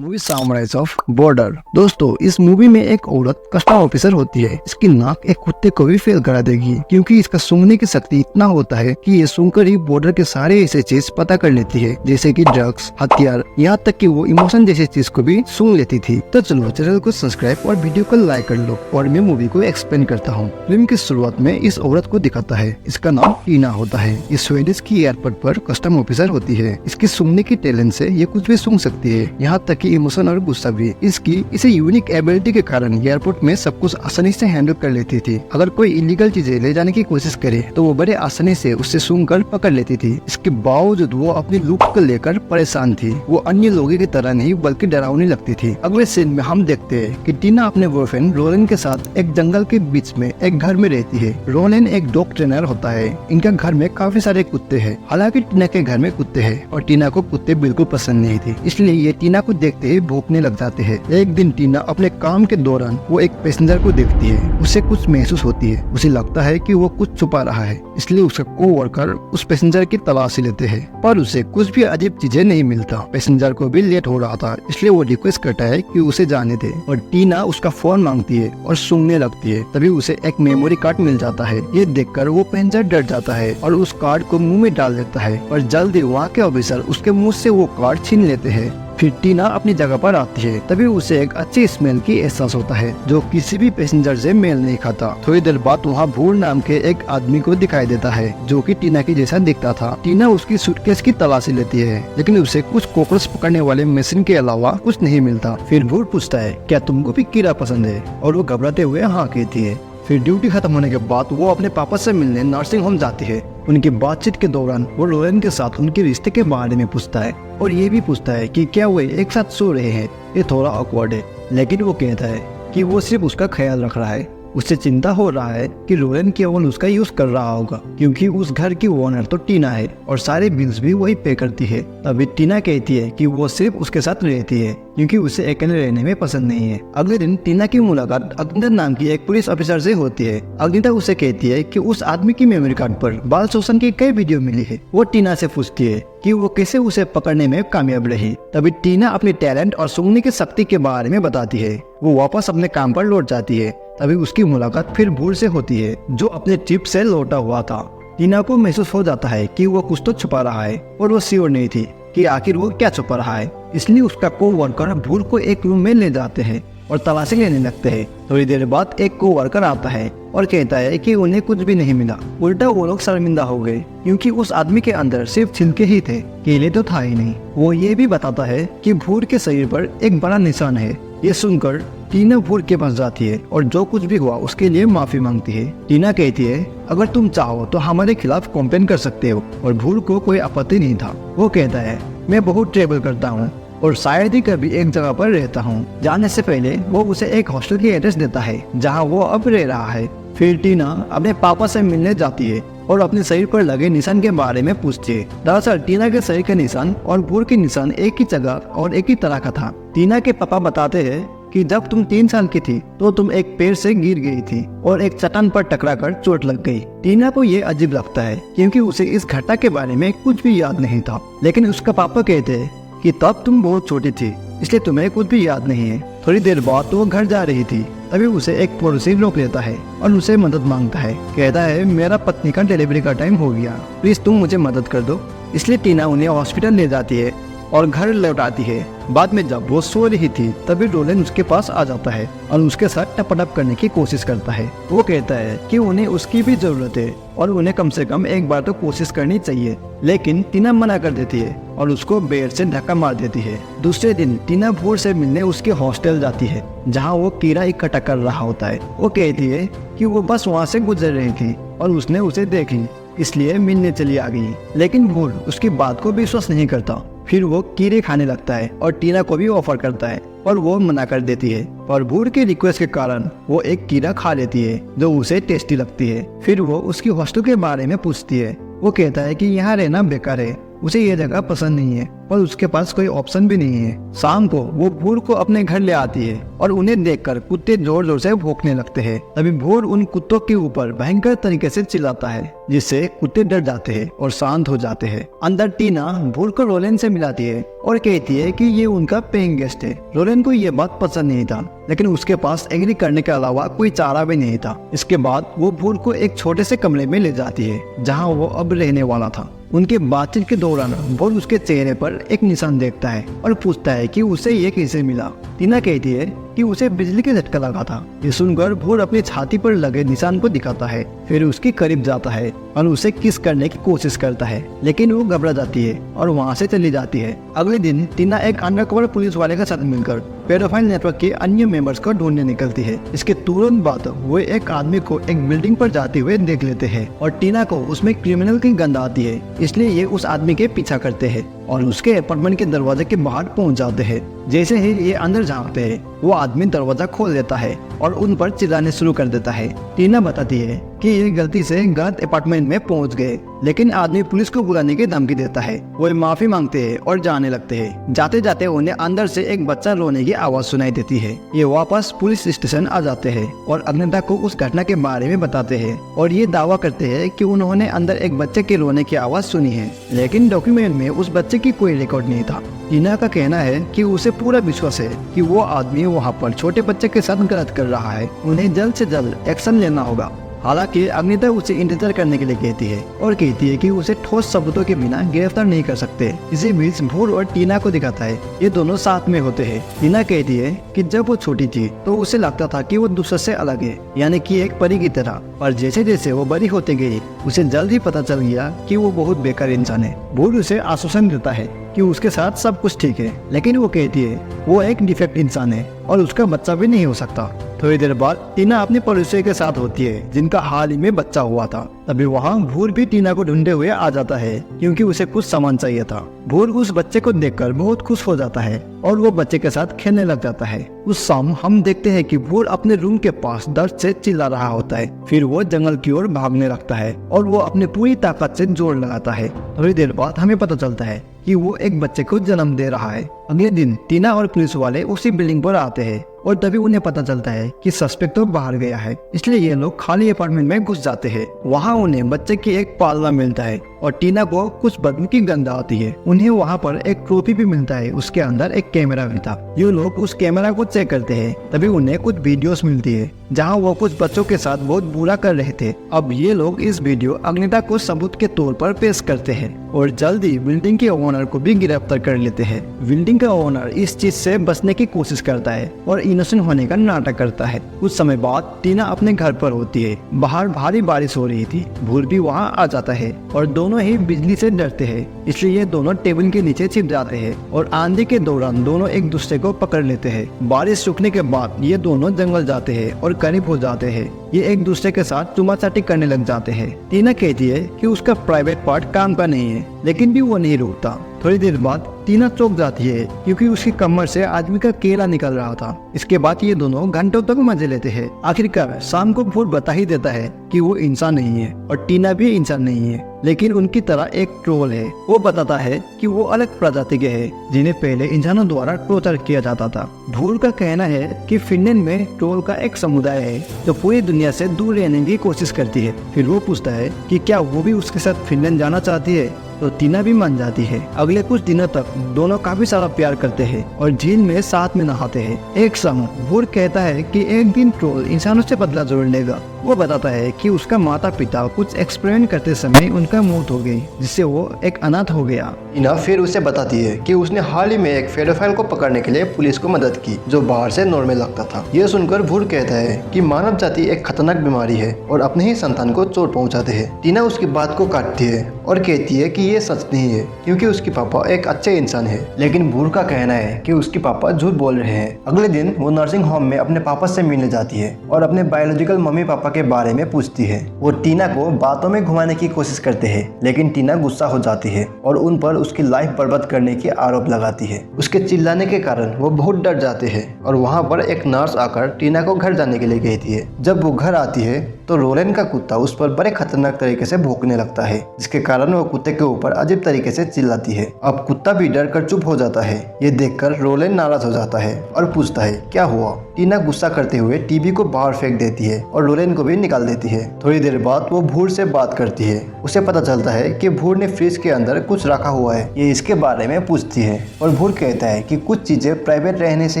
Movie सामराइज of border. दोस्तों, इस movie में एक औरत कस्टम ऑफिसर होती है। इसकी नाक एक कुत्ते को भी फेल करा देगी, क्योंकि इसका सूंघने की शक्ति इतना होता है कि ये सूंघकर ही बॉर्डर के सारे ऐसे चीज पता कर लेती है, जैसे कि ड्रग्स, हथियार, यहाँ तक कि वो इमोशन जैसी चीज को भी सूंघ लेती थी। तो चलो चैनल को सब्सक्राइब और वीडियो को लाइक कर लो और मैं मूवी को एक्सप्लेन करता हूँ। फिल्म की शुरुआत में इस औरत को दिखाता है। इसका नाम टीना होता है। ये स्वीडिश की एयरपोर्ट पर कस्टम ऑफिसर होती है। इसकी सूंघने की टैलेंट से ये कुछ भी सूंघ सकती है, यहाँ तक कि इमोशन और गुस्सा भी। इसकी इसे यूनिक एबिलिटी के कारण एयरपोर्ट में सब कुछ आसानी से हैंडल कर लेती थी। अगर कोई इलीगल चीजें ले जाने की कोशिश करे तो वो बड़े आसानी से उससे सूंघकर पकड़ लेती थी। इसके बावजूद वो अपनी लुक को लेकर परेशान थी। वो अन्य लोगों की तरह नहीं बल्कि डरावनी लगती थी। अगले सीन में हम देखते हैं कि टीना अपने बॉयफ्रेंड रोलेन के साथ एक जंगल के बीच में एक घर में रहती है। रोलेन एक डॉग ट्रेनर होता है। इनका घर में काफी सारे कुत्ते हैं। हालांकि टीना के घर में कुत्ते हैं और टीना को कुत्ते बिल्कुल पसंद नहीं थे, इसलिए ये टीना को देखते ही भौंकने लग जाते हैं। एक दिन टीना अपने काम के दौरान वो एक पैसेंजर को देखती है। उसे कुछ महसूस होती है। उसे लगता है कि वो कुछ छुपा रहा है, इसलिए उसका कोवर्कर उस पैसेंजर की तलाशी लेते हैं, पर उसे कुछ भी अजीब चीजें नहीं मिलता। पैसेंजर को भी लेट हो रहा था, इसलिए वो रिक्वेस्ट करता है कि उसे जाने दे और टीना उसका फोन मांगती है और सूंघने लगती है। तभी उसे एक मेमोरी कार्ड मिल जाता है। ये देखकर वो पैसेंजर डर जाता है और उस कार्ड को मुंह में डाल देता है, और जल्दी वहाँ के ऑफिसर उसके मुंह से वो कार्ड छीन लेते हैं। फिर टीना अपनी जगह पर आती है। तभी उसे एक अच्छी स्मेल की एहसास होता है, जो किसी भी पैसेंजर से मेल नहीं खाता। थोड़ी देर बाद वहाँ भूर नाम के एक आदमी को दिखाई देता है, जो कि टीना की जैसा दिखता था। टीना उसकी सूटकेस की तलाशी लेती है, लेकिन उसे कुछ कॉकरोच पकड़ने वाले मशीन के अलावा कुछ नहीं मिलता। फिर भूर पूछता है, क्या तुमको भी कीड़ा पसंद है? और वो घबराते हुए हाँ कहती है। फिर ड्यूटी खत्म होने के बाद वो अपने पापा से मिलने नर्सिंग होम जाती है। उनकी बातचीत के दौरान वो रोलेन के साथ उनके रिश्ते के बारे में पूछता है, और ये भी पूछता है कि क्या वो एक साथ सो रहे हैं। ये थोड़ा ऑकवर्ड है, लेकिन वो कहता है कि वो सिर्फ उसका ख्याल रख रहा है। उससे चिंता हो रहा है कि रोलेन केवल उसका यूज कर रहा होगा, क्योंकि उस घर की ओनर तो टीना है और सारे बिल्स भी वही पे करती है। तभी टीना कहती है कि वो सिर्फ उसके साथ रहती है, क्योंकि उसे अकेले रहने में पसंद नहीं है। अगले दिन टीना की मुलाकात अग्निता नाम की एक पुलिस ऑफिसर से होती है। अग्निता उसे कहती है कि उस आदमी की मेमोरी कार्ड पर बाल शोषण की कई वीडियो मिली है। वो टीना से पूछती है कि वो कैसे उसे पकड़ने में कामयाब रही। तभी टीना अपनी टैलेंट और सूंघने की शक्ति के बारे में बताती है। वो वापस अपने काम पर लौट जाती है। तभी उसकी मुलाकात फिर भूर से होती है, जो अपने ट्रिप से लौटा हुआ था। टीना को महसूस हो जाता है कि वो कुछ तो छुपा रहा है, और वो श्योर नहीं थी कि आखिर वो क्या छुपा रहा है। इसलिए उसका कोवर्कर भूर को एक रूम में ले जाते हैं और तलाशी लेने लगते हैं। थोड़ी देर बाद एक कोवर्कर आता है और कहता है कि उन्हें कुछ भी नहीं मिला। उल्टा वो लोग शर्मिंदा हो गए, क्योंकि उस आदमी के अंदर सिर्फ छिलके ही थे, केले तो था ही नहीं। वो ये भी बताता है कि भूर के शरीर पर एक बड़ा निशान है। ये सुनकर टीना भूर के पास जाती है और जो कुछ भी हुआ उसके लिए माफी मांगती है। टीना कहती है, अगर तुम चाहो तो हमारे खिलाफ कंप्लेन कर सकते हो, और भूर को कोई आपत्ति नहीं था। वो कहता है, मैं बहुत ट्रेवल करता हूँ और शायद ही कभी एक जगह पर रहता हूँ। जाने से पहले वो उसे एक हॉस्टल की एड्रेस देता है, जहाँ वो अब रह रहा है। फिर टीना अपने पापा से मिलने जाती है और अपने शरीर पर लगे निशान के बारे में पूछती है। दरअसल टीना के शरीर का निशान और भूर के निशान एक ही जगह और एक ही तरह का था। टीना के पापा बताते हैं कि जब तुम 3 साल की थी तो तुम एक पेड़ से गिर गई थी और एक चट्टान पर टकराकर चोट लग गई। टीना को ये अजीब लगता है, क्योंकि उसे इस घटना के बारे में कुछ भी याद नहीं था। लेकिन उसका पापा कहते हैं कि तब तुम बहुत छोटी थी, इसलिए तुम्हें कुछ भी याद नहीं है। थोड़ी देर बाद तो वो घर जा रही थी। तभी उसे एक पड़ोसी रोक लेता है और उसे मदद मांगता है। कहता है, मेरा पत्नी का डिलीवरी का टाइम हो गया, प्लीज तुम मुझे मदद कर दो। इसलिए टीना उन्हें हॉस्पिटल ले जाती है और घर लौटाती है। बाद में जब वो सो रही थी तभी रोलेन उसके पास आ जाता है और उसके साथ टपटप करने की कोशिश करता है। वो कहता है कि उन्हें उसकी भी जरूरत है और उन्हें कम से कम एक बार तो कोशिश करनी चाहिए, लेकिन टीना मना कर देती है और उसको बेड से धक्का मार देती है। दूसरे दिन टीना भूर से मिलने उसके हॉस्टल जाती है, जहाँ वो कीड़ा इकट्ठा कर रहा होता है। वो कहती है कि वो बस वहाँ से गुजर रही थी और उसने उसे देख ली, इसलिए मिलने चली आ गई। लेकिन भूर उसकी बात को विश्वास नहीं करता। फिर वो कीड़े खाने लगता है और टीना को भी ऑफर करता है, और वो मना कर देती है। और भूर के रिक्वेस्ट के कारण वो एक कीड़ा खा लेती है, जो उसे टेस्टी लगती है। फिर वो उसकी हॉस्टल के बारे में पूछती है। वो कहता है कि यहाँ रहना बेकार है, उसे ये जगह पसंद नहीं है। पर उसके पास कोई ऑप्शन भी नहीं है। शाम को वो भूर को अपने घर ले आती है और उन्हें देखकर कुत्ते जोर जोर से भौंकने लगते हैं। तभी भूर उन कुत्तों के ऊपर भयंकर तरीके से चिल्लाता है, जिससे कुत्ते डर जाते हैं और शांत हो जाते हैं। अंदर टीना भूर को रोलेन से मिलाती है और कहती है कि ये उनका पेइंग गेस्ट है। रोलेन को ये बात पसंद नहीं था, लेकिन उसके पास एग्री करने के अलावा कोई चारा भी नहीं था। इसके बाद वो भूर को एक छोटे से कमरे में ले जाती है जहाँ वो अब रहने वाला था। उनके बातचीत के दौरान भूर उसके चेहरे पर एक निशान देखता है और पूछता है कि उसे ये कैसे मिला। टीना कहती है कि उसे बिजली का झटका लगा था। ये सुनकर भूर अपनी छाती पर लगे निशान को दिखाता है, फिर उसके करीब जाता है और उसे किस करने की कोशिश करता है, लेकिन वो घबरा जाती है और वहाँ से चली जाती है। अगले दिन टीना एक अंडरकवर पुलिस वाले के साथ मिलकर पेडोफाइल नेटवर्क के अन्य मेंबर्स को ढूंढने निकलती है। इसके तुरंत बाद वो एक आदमी को एक बिल्डिंग पर जाते हुए देख लेते हैं और टीना को उसमें क्रिमिनल की गंध आती है, इसलिए ये उस आदमी के पीछा करते हैं और उसके अपार्टमेंट के दरवाजे के बाहर पहुंच जाते हैं। जैसे ही ये अंदर झांकते हैं, वो आदमी दरवाजा खोल देता है और उन पर चिल्लाने शुरू कर देता है। टीना बताती है कि ये गलती से गलत अपार्टमेंट में पहुंच गए, लेकिन आदमी पुलिस को बुलाने की धमकी देता है। वो माफी मांगते हैं और जाने लगते हैं। जाते जाते उन्हें अंदर से एक बच्चा रोने की आवाज सुनाई देती है। ये वापस पुलिस स्टेशन आ जाते हैं और अग्निता को उस घटना के बारे में बताते हैं और ये दावा करते हैं कि उन्होंने अंदर एक बच्चे के रोने की आवाज सुनी है, लेकिन डॉक्यूमेंट में उस बच्चे की कोई रिकॉर्ड नहीं था। टीना का कहना है कि उसे पूरा विश्वास है कि वो आदमी वहाँ पर छोटे बच्चे के साथ गलत कर रहा है। उन्हें जल्द से जल्द एक्शन लेना होगा। हालांकि अग्निता उसे इंतजार करने के लिए कहती है और कहती है कि उसे ठोस सबूतों के बिना गिरफ्तार नहीं कर सकते। इसी बीच भूर और टीना को दिखाता है, ये दोनों साथ में होते हैं। टीना कहती है कि जब वो छोटी थी तो उसे लगता था कि वो दूसरे से अलग है, यानी कि एक परी की तरह, पर जैसे जैसे वो बड़ी होते गई उसे जल्द ही पता चल गया कि वो बहुत बेकार इंसान है। भूर उसे आश्वासन देता है कि उसके साथ सब कुछ ठीक है, लेकिन वो कहती है वो एक डिफेक्ट इंसान है और उसका बच्चा भी नहीं हो सकता। थोड़ी देर बाद टीना अपने पड़ोसी के साथ होती है जिनका हाल ही में बच्चा हुआ था। तभी वहाँ भूर भी टीना को ढूंढते हुए आ जाता है क्योंकि उसे कुछ सामान चाहिए था। भूर उस बच्चे को देखकर बहुत खुश हो जाता है और वो बच्चे के साथ खेलने लग जाता है। उस शाम हम देखते हैं कि भूर अपने रूम के पास दर्द से चिल्ला रहा होता है। फिर वो जंगल की ओर भागने लगता है और वो अपनी पूरी ताकत से जोर लगाता है। थोड़ी देर बाद हमें पता चलता है कि वो एक बच्चे को जन्म दे रहा है। अगले दिन टीना और पुलिस वाले उसी बिल्डिंग पर आते हैं और तभी उन्हें पता चलता है कि सस्पेक्ट तो बाहर गया है, इसलिए ये लोग खाली अपार्टमेंट में घुस जाते हैं। वहाँ उन्हें बच्चे की एक पालना मिलता है और टीना को कुछ बदबू की गंध आती है। उन्हें वहाँ पर एक ट्रॉफी भी मिलता है, उसके अंदर एक कैमरा भी था। ये लोग उस कैमरा को चेक करते हैं, तभी उन्हें कुछ वीडियोस मिलती है जहाँ वो कुछ बच्चों के साथ बहुत बुरा कर रहे थे। अब ये लोग इस वीडियो अग्निता को सबूत के तौर पर पेश करते हैं और जल्दी बिल्डिंग के ओनर को भी गिरफ्तार कर लेते हैं। बिल्डिंग का ओनर इस चीज से बचने की कोशिश करता है और इनोसेंट होने का नाटक करता है। कुछ समय बाद टीना अपने घर पर होती है। बाहर भारी बारिश हो रही थी। भूर भी वहाँ आ जाता है और दोनों ही बिजली से डरते हैं, इसलिए ये दोनों टेबल के नीचे छिप जाते हैं और आंधी के दौरान दोनों एक दूसरे को पकड़ लेते हैं। बारिश रुकने के बाद ये दोनों जंगल जाते हैं और करीब हो जाते हैं। ये एक दूसरे के साथ चुमाचाटी करने लग जाते हैं। टीना कहती है कि उसका प्राइवेट पार्ट काम का नहीं है, लेकिन भी वो नहीं रुकता। थोड़ी देर बाद टीना चौंक जाती है क्योंकि उसकी कमर से आदमी का केला निकल रहा था। इसके बाद ये दोनों घंटों तक मजे लेते हैं। आखिरकार शाम को भूर बता ही देता है कि वो इंसान नहीं है और टीना भी इंसान नहीं है, लेकिन उनकी तरह एक ट्रोल है। वो बताता है कि वो अलग प्रजाति के हैं जिन्हें पहले इंसानों द्वारा टॉर्चर किया जाता था। भूर का कहना है कि फिनलैंड में ट्रोल का एक समुदाय है जो पूरी दुनिया से दूर रहने की कोशिश करती है। फिर वो पूछता है कि क्या वो भी उसके साथ फिनलैंड जाना चाहती है, तो टीना भी मान जाती है। अगले कुछ दिनों तक दोनों काफी सारा प्यार करते हैं और झील में साथ में नहाते हैं। एक समय भूर कहता है कि एक दिन ट्रोल इंसानों से बदला जरूर लेगा। वो बताता है कि उसका माता पिता कुछ एक्सपेरिमेंट करते समय उनका मौत हो गई, जिससे वो एक अनाथ हो गया। टीना फिर उसे बताती है कि उसने हाल ही में एक पेडोफाइल को पकड़ने के लिए पुलिस को मदद की जो बाहर से नॉर्मल लगता था। यह सुनकर भूर कहता है कि मानव जाति एक खतरनाक बीमारी है और अपने ही संतान को चोट पहुंचाते हैं। टीना उसकी बात को काटती है और कहती है कि ये सच नहीं है क्योंकि उसकी पापा एक अच्छे इंसान है, लेकिन भूर का कहना है कि उसके पापा झूठ बोल रहे हैं। अगले दिन वो नर्सिंग होम में अपने पापा से मिलने जाती है और अपने बायोलॉजिकल मम्मी पापा के बारे में पूछती है। वो टीना को बातों में घुमाने की कोशिश करते हैं, लेकिन टीना गुस्सा हो जाती है और उन पर उसकी लाइफ बर्बाद करने के आरोप लगाती है। उसके चिल्लाने के कारण वो बहुत डर जाते हैं और वहाँ पर एक नर्स आकर टीना को घर जाने के लिए कहती है। जब वो घर आती है तो रोलेन का कुत्ता उस पर बड़े खतरनाक तरीके से भौंकने लगता है, जिसके कारण वो कुत्ते के ऊपर अजीब तरीके से चिल्लाती है। अब कुत्ता भी डर कर चुप हो जाता है। ये देखकर रोलेन नाराज हो जाता है और पूछता है क्या हुआ। टीना गुस्सा करते हुए टीवी को बाहर फेंक देती है और रोलेन को भी निकाल देती है। थोड़ी देर बाद वो भूर से बात करती है। उसे पता चलता है कि भूर ने फ्रिज के अंदर कुछ रखा हुआ है। ये इसके बारे में पूछती है और भूर कहता है कि कुछ चीजें प्राइवेट रहने से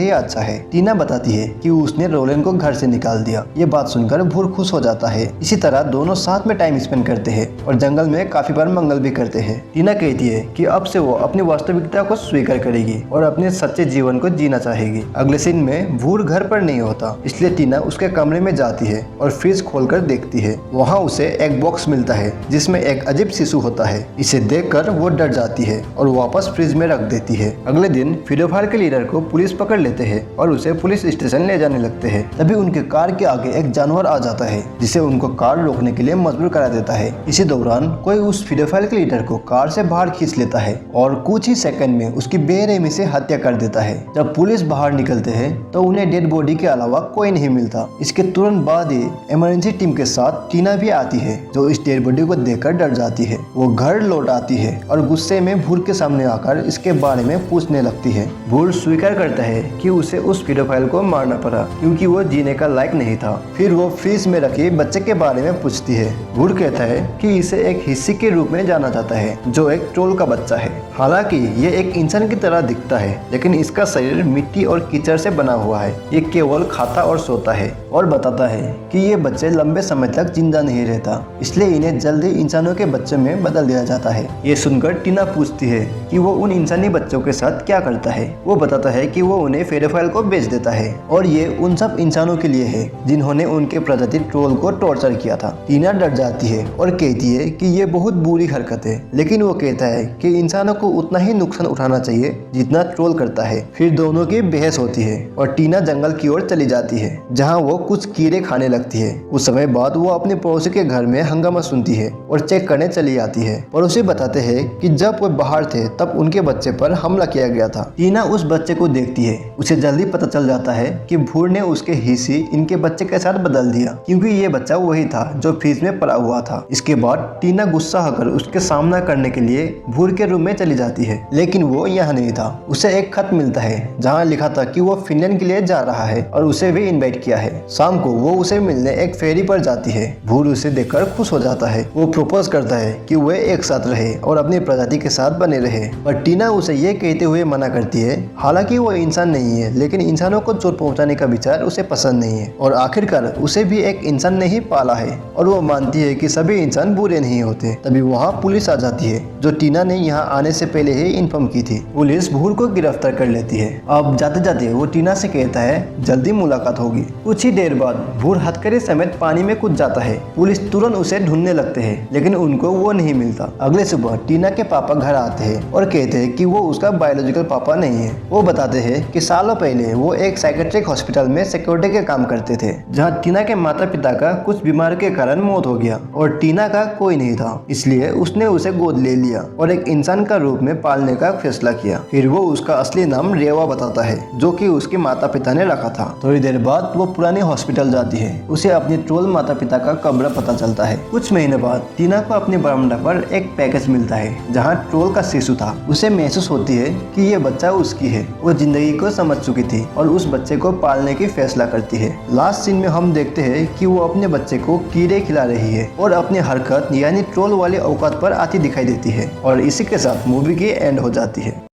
ही अच्छा है। टीना बताती है कि उसने रोलेन को घर से निकाल दिया। ये बात सुनकर भूर खुश हो जाता है। इसी तरह दोनों साथ में टाइम स्पेंड करते हैं और जंगल में काफी बार मंगल भी करते हैं। टीना कहती है कि अब से वो अपनी वास्तविकता को स्वीकार करेगी और अपने सच्चे जीवन को जीना चाहेगी। अगले सीन में भूर घर पर नहीं होता, इसलिए टीना उसके कमरे में जाती है और फ्रिज खोलकर देखती है। वहाँ उसे एक बॉक्स मिलता है जिसमें एक अजीब शिशु होता है। इसे देखकर वो डर जाती है और वापस फ्रिज में रख देती है। अगले दिन फिडोफायर के लीडर को पुलिस पकड़ लेते हैं और उसे पुलिस स्टेशन ले जाने लगते हैं। तभी उनके कार के आगे एक जानवर आ जाता है जिसे उनको कार रोकने के लिए मजबूर करा देता है। इसी दौरान कोई उस फिडोफायर के लीडर को कार से बाहर खींच लेता है और कुछ ही सेकंड में उसकी बेरहमी से हत्या कर देता है। जब पुलिस बाहर निकलते हैं तो उन्हें डेड बॉडी के अलावा कोई नहीं मिलता। इसके तुरंत बाद ही इमरजेंसी टीम के साथ टीना भी आती है, जो इस डेड बॉडी को देखकर डर जाती है। वो घर लौट आती है और गुस्से में भूर के सामने आकर इसके बारे में पूछने लगती है। भूर स्वीकार करता है कि उसे उस फिडोफाइल को मारना पड़ा क्योंकि वो जीने का लायक नहीं था। फिर वो फ्रिज में रखे बच्चे के बारे में पूछती है। भूर कहता है कि इसे एक हिस्सी के रूप में जाना जाता है जो एक ट्रोल का बच्चा है। हालांकि ये एक इंसान की तरह दिखता है, लेकिन इसका शरीर मिट्टी और कीचड़ से बना हुआ है। ये केवल खाता और सोता है और बताता है कि ये बच्चे लंबे समय तक जिंदा नहीं रहता, इसलिए इन्हें जल्दी इंसानों के बच्चों में बदल दिया जाता है। ये सुनकर टीना पूछती है कि वो उन इंसानी बच्चों के साथ क्या करता है। वो बताता है कि वो उन्हें फेडोफाइल को बेच देता है और ये उन सब इंसानों के लिए है जिन्होंने उनके प्रजाति ट्रोल को टॉर्चर किया था। टीना डर जाती है और कहती है कि ये बहुत बुरी हरकत है, लेकिन वो कहता है कि इंसानों को उतना ही नुकसान उठाना चाहिए जितना ट्रोल करता है। फिर दोनों की बहस होती है और टीना जंगल की ओर चली जाती है जहाँ वो कुछ कीड़े खाने लगती है। कुछ समय बाद वो अपने पड़ोसी के घर में हंगामा सुनती है और चेक करने चली जाती है। पड़ोसी बताते हैं कि जब वो बाहर थे तब उनके बच्चे पर हमला किया गया था। टीना उस बच्चे को देखती है। उसे जल्दी पता चल जाता है कि भूर ने उसके हिस्से इनके बच्चे के साथ बदल दिया क्योंकि ये बच्चा वही था जो फ्रिज में पड़ा हुआ था। इसके बाद टीना गुस्सा होकर उसके सामना करने के लिए भूर के रूम में चली जाती है, लेकिन वो यहाँ नहीं था। उसे एक खत मिलता है जहाँ लिखा था कि वो फिनलैंड के लिए जा रहा है और उसे भी इनवाइट किया है। शाम को वो उसे मिलने एक फेरी पर जाती है। भूर उसे देखकर खुश हो जाता है। वो प्रपोज करता है कि वे एक साथ रहे और अपनी प्रजाति के साथ बने रहे, पर टीना उसे ये कहते हुए मना करती है। हालांकि वो इंसान नहीं है, लेकिन इंसानों को चोट पहुंचाने का विचार उसे पसंद नहीं है और आखिरकार उसे भी एक इंसान ने ही पाला है और वो मानती है कि सभी इंसान बुरे नहीं होते। तभी वहाँ पुलिस आ जाती है जो टीना ने यहाँ आने से पहले ही इन्फॉर्म की थी। पुलिस भूर को गिरफ्तार कर लेती है। अब जाते जाते वो टीना से कहता है जल्दी मुलाकात होगी। कुछ ही देर बाद भूर हथकड़ी समेत पानी में कूद जाता है। पुलिस तुरंत उसे ढूंढने लगते हैं, लेकिन उनको वो नहीं मिलता। अगले सुबह टीना के पापा घर आते हैं और कहते हैं कि वो उसका बायोलॉजिकल पापा नहीं है। वो बताते हैं कि सालों पहले वो एक साइकेट्रिक हॉस्पिटल में सिक्योरिटी के काम करते थे, जहाँ टीना के माता पिता का कुछ बीमारी के कारण मौत हो गया और टीना का कोई नहीं था, इसलिए उसने उसे गोद ले लिया और एक इंसान का रूप में पालने का फैसला किया। फिर वो उसका असली नाम रेवा बताता है, जो कि उसके माता पिता ने रखा था। थोड़ी देर बाद वो पुरानी हॉस्पिटल जाती है। उसे अपने ट्रोल माता पिता का कब्र पता चलता है। कुछ महीने बाद टीना को अपने बरामदा पर एक पैकेज मिलता है जहाँ ट्रोल का शिशु था। उसे महसूस होती है कि ये बच्चा उसकी है। वो जिंदगी को समझ चुकी थी और उस बच्चे को पालने की फैसला करती है। लास्ट सीन में हम देखते हैं कि वो अपने बच्चे को कीड़े खिला रही है और अपनी हरकत यानी ट्रोल वाले औकात पर आती दिखाई देती है और इसी के साथ मूवी की एंड हो जाती है।